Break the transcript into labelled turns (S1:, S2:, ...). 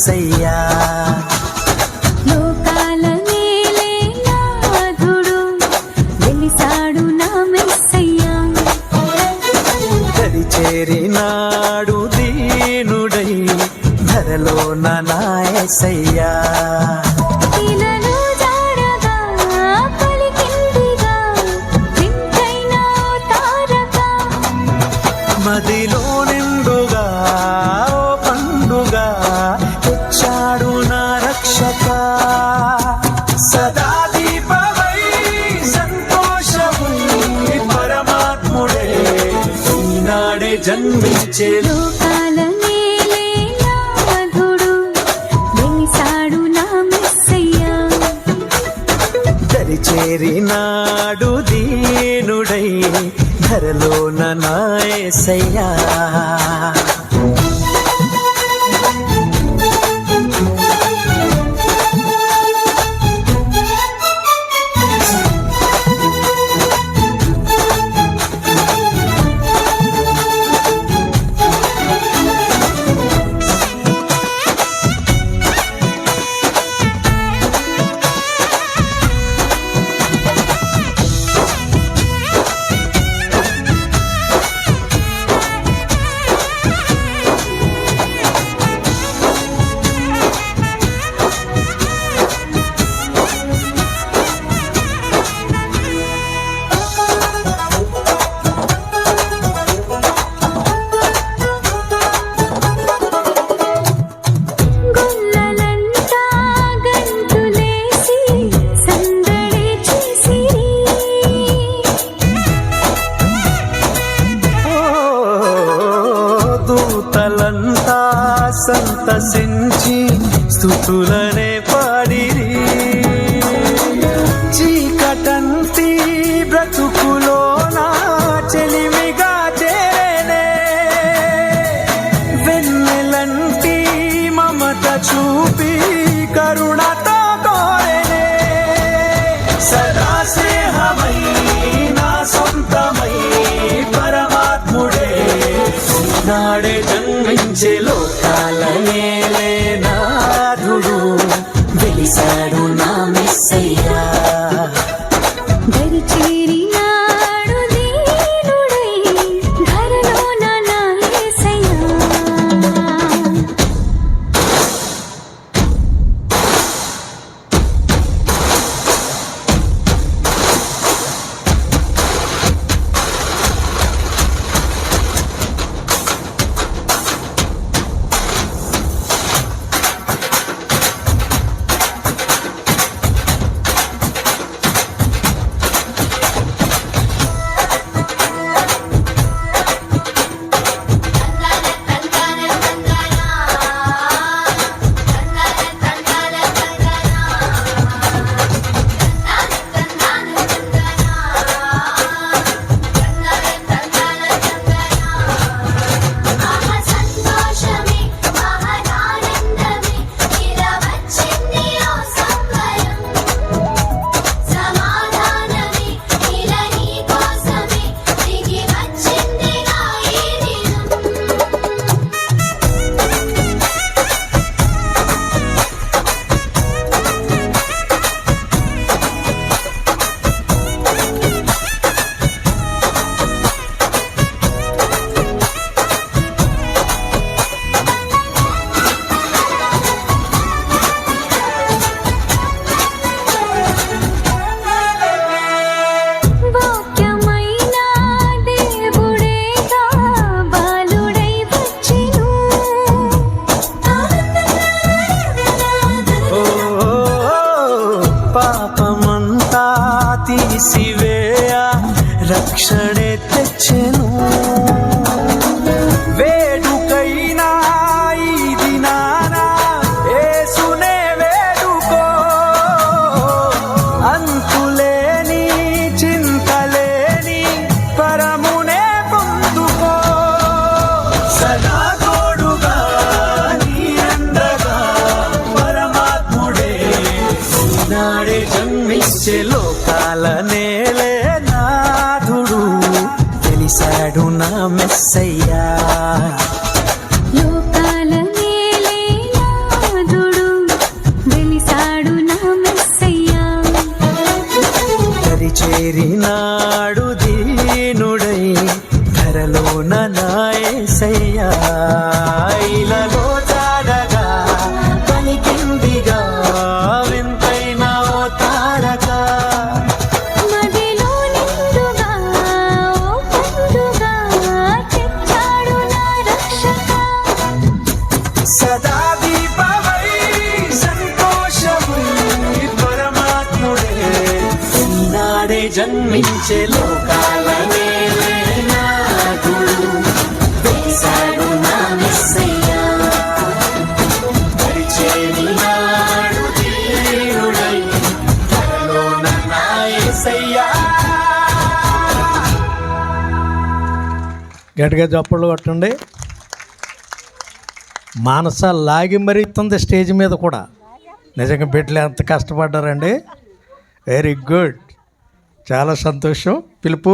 S1: యేసయ్యా.
S2: లోకాల నేలే నాథుడు వెలిసాడు నా మెస్సయ్యా.
S1: దరి చేరినాడు దీనుడై ధరలోన నా యేసయ్యా.
S2: ఇలలో జాడగా పలికిందిగా వింతైన తారక.
S1: మదిలో నిండుగా ఓ పండుగా తెచ్చాడు నా రక్షక. సదా దీపమై సంతోషము పరమాత్ముడే ఈనాడే జన్మించే.
S2: లోకాల నేలే నాథుడు వెలిసాడు నా మెస్సయ్యా.
S1: దరి చేరినాడు దీనుడై ధరలోన నా యేసయ్యా.
S2: గుల్లలంతా గంతులేసి సందడి చేసిరి.
S1: ఓ దూతలంతా సంతసించి స్తుతులనే పాడిరి. చీకటంతి బ్రతుకులోన చెలిమిగా చేరేనే. వెన్నెలంటి మమత చూపి కరుణతో కోరేనే. సదా స్నేహమై నా సొంతమై పరమాత్ముడే నాడే జన్మించే. లోకాల నేలే నాథుడు వెలిసాడు నా మెస్సయ్యా.
S2: దరి చేరినాడు దీనుడై ధరలోన నా యేసయ్యా.
S1: చేరినాడు దీనుడై ధరలోన నా యేసయ్యా ఇలలో జాడగా పలికిందిగా వింతైన ఓ తారక
S2: మదిలో నిండుగా ఓ పండుగా తెచ్చాడు నా రక్షక
S1: సదా దీపమై సంతోషమై పరమాత్ముడే ఈనాడే జన్మించే లోకాల నేలేనాథుడు వేశాడు నా మెస్సయ్యా పరిచేరినాడు దీనుడై ధరలోన నా యేసయ్యా.
S3: గట్టిగా చప్పట్లు కొట్టండి. మానస లాగి మరీ ఇస్తుంది స్టేజ్ మీద కూడా. నిజంగా బిడ్డలు ఎంత కష్టపడ్డారండి. వెరీ గుడ్, చాలా సంతోషం. పిలుపు